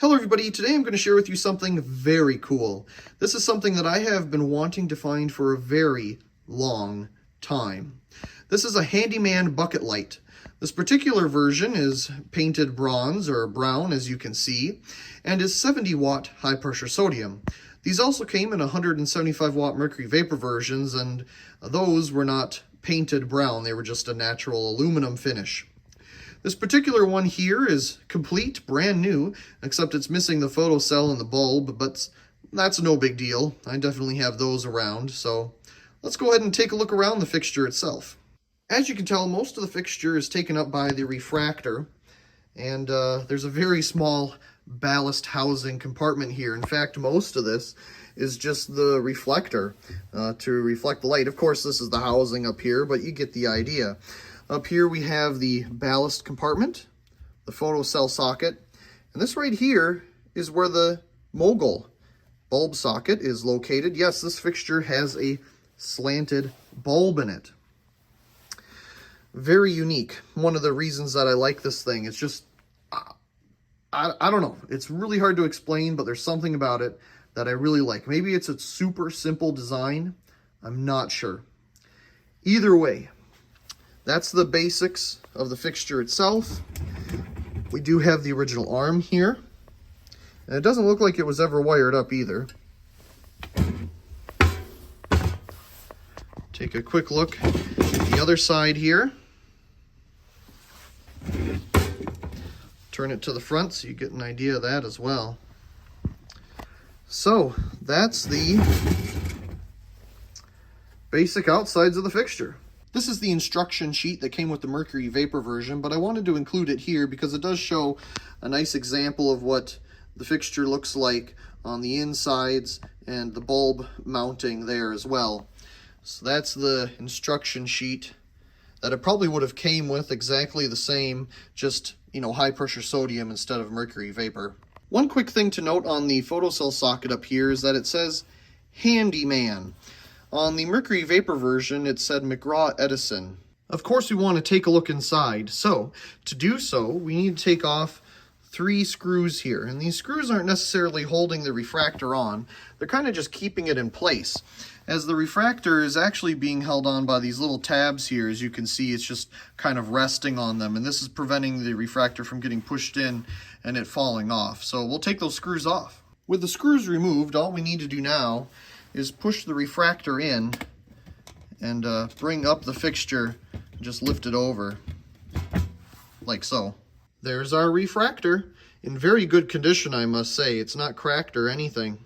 Hello everybody, today I'm going to share with you something very cool. This is something that I have been wanting to find for a very long time. This is a handyman bucket light. This particular version is painted bronze or brown, as you can see, and is 70 watt high pressure sodium. These also came in 175 watt mercury vapor versions, and those were not painted brown, they were just a natural aluminum finish. This particular one here is complete, brand new, except it's missing the photocell and the bulb, but that's no big deal. I definitely have those around, so let's go ahead and take a look around the fixture itself. As you can tell, most of the fixture is taken up by the refractor, and there's a very small ballast housing compartment here. In fact, most of this is just the reflector to reflect the light. Of course, this is the housing up here, but you get the idea. Up here we have the ballast compartment, the photocell socket, and this right here is where the mogul bulb socket is located. Yes, this fixture has a slanted bulb in it. Very unique. One of the reasons that I like this thing, it's just, I don't know. It's really hard to explain, but there's something about it that I really like. Maybe it's a super simple design. I'm not sure. Either way, that's the basics of the fixture itself. We do have the original arm here, and it doesn't look like it was ever wired up either. Take a quick look at the other side here. Turn it to the front so you get an idea of that as well. So that's the basic outsides of the fixture. This is the instruction sheet that came with the mercury vapor version, but I wanted to include it here because it does show a nice example of what the fixture looks like on the insides and the bulb mounting there as well. So that's the instruction sheet that it probably would have came with, exactly the same, just, high pressure sodium instead of mercury vapor. One quick thing to note on the photocell socket up here is that it says handyman. On the mercury vapor version, it said McGraw-Edison. Of course, we want to take a look inside. So, to do so, we need to take off 3 screws here. And these screws aren't necessarily holding the refractor on. They're kind of just keeping it in place, as the refractor is actually being held on by these little tabs here. As you can see, it's just kind of resting on them, and this is preventing the refractor from getting pushed in and it falling off. So we'll take those screws off. With the screws removed, all we need to do now is push the refractor in and bring up the fixture and just lift it over like so. There's our refractor, in very good condition, I must say. It's not cracked or anything.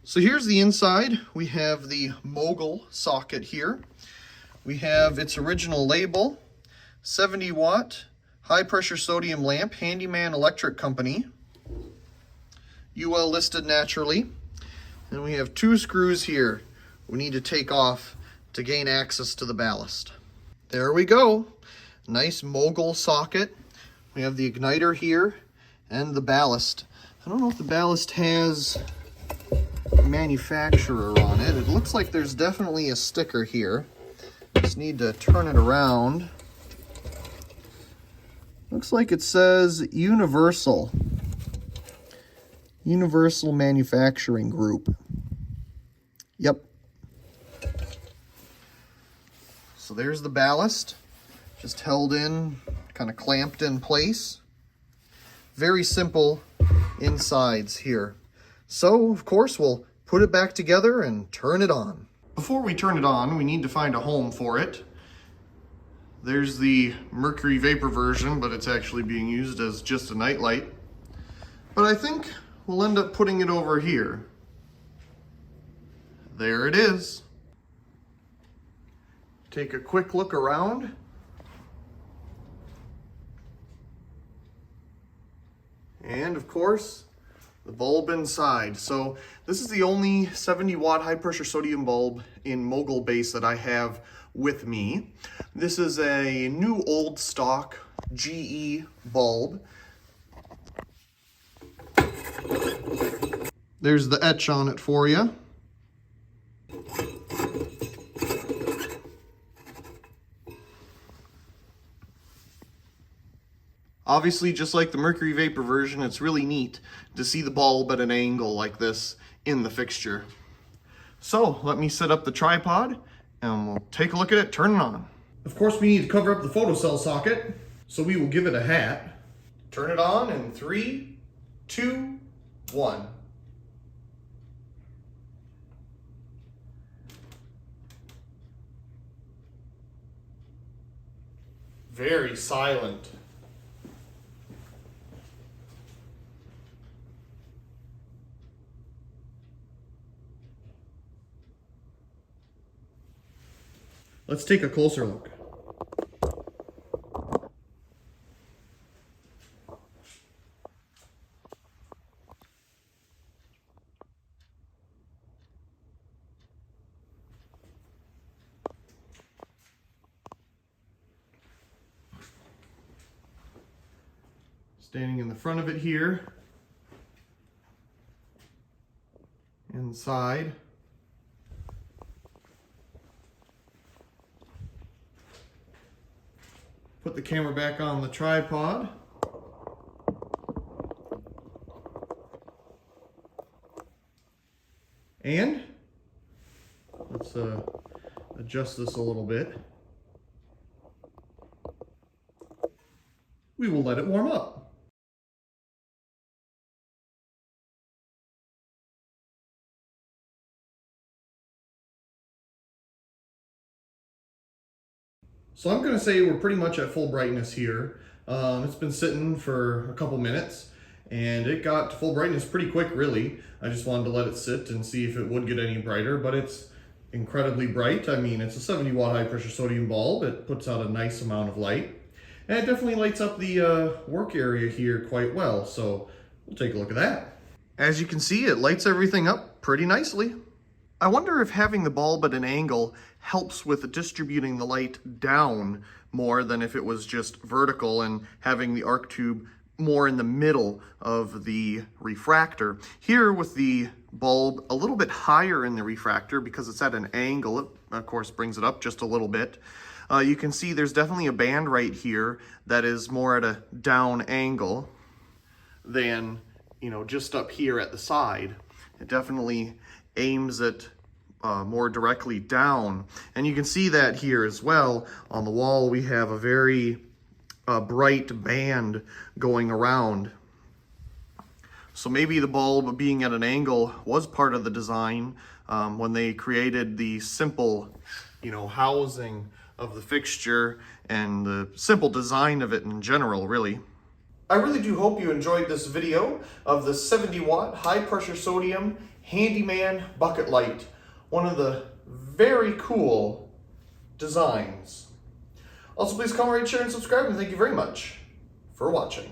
So here's the inside. We have the mogul socket here. We have its original label, 70 watt high pressure sodium lamp, Handyman Electric Company, UL listed naturally. And we have 2 screws here we need to take off to gain access to the ballast. There we go. Nice mogul socket. We have the igniter here and the ballast. I don't know if the ballast has a manufacturer on it. It looks like there's definitely a sticker here. Just need to turn it around. Looks like it says Universal Manufacturing Group. Yep. So there's the ballast, just held in, kind of clamped in place. Very simple insides here. So, of course, we'll put it back together and turn it on. Before we turn it on, we need to find a home for it. There's the mercury vapor version, but it's actually being used as just a nightlight. But I think we'll end up putting it over here. There it is. Take a quick look around. And of course, the bulb inside. So this is the only 70 watt high pressure sodium bulb in mogul base that I have with me. This is a new old stock GE bulb. There's the etch on it for you. Obviously, just like the mercury vapor version, it's really neat to see the bulb at an angle like this in the fixture. So let me set up the tripod and we'll take a look at it, turn it on. Of course, we need to cover up the photocell socket, so we will give it a hat. Turn it on in 3, 2, 1. Very silent. Let's take a closer look. Standing in the front of it here, inside. Put the camera back on the tripod. And let's adjust this a little bit. We will let it warm up. So I'm going to say we're pretty much at full brightness here. It's been sitting for a couple minutes and it got to full brightness pretty quick, really. I just wanted to let it sit and see if it would get any brighter, but it's incredibly bright. I mean, it's a 70 watt high pressure sodium bulb. It puts out a nice amount of light and it definitely lights up the work area here quite well. So we'll take a look at that. As you can see, it lights everything up pretty nicely. I wonder if having the bulb at an angle helps with distributing the light down more than if it was just vertical and having the arc tube more in the middle of the refractor. Here with the bulb a little bit higher in the refractor because it's at an angle, it of course brings it up just a little bit. You can see there's definitely a band right here that is more at a down angle than, you know, just up here at the side. It definitely aims it more directly down. And you can see that here as well. On the wall we have a very bright band going around. So maybe the bulb being at an angle was part of the design when they created the simple, you know, housing of the fixture and the simple design of it in general, really. I really do hope you enjoyed this video of the 70 watt high pressure sodium handyman bucket light. One of the very cool designs. Also, please comment, rate, share, and subscribe, and thank you very much for watching.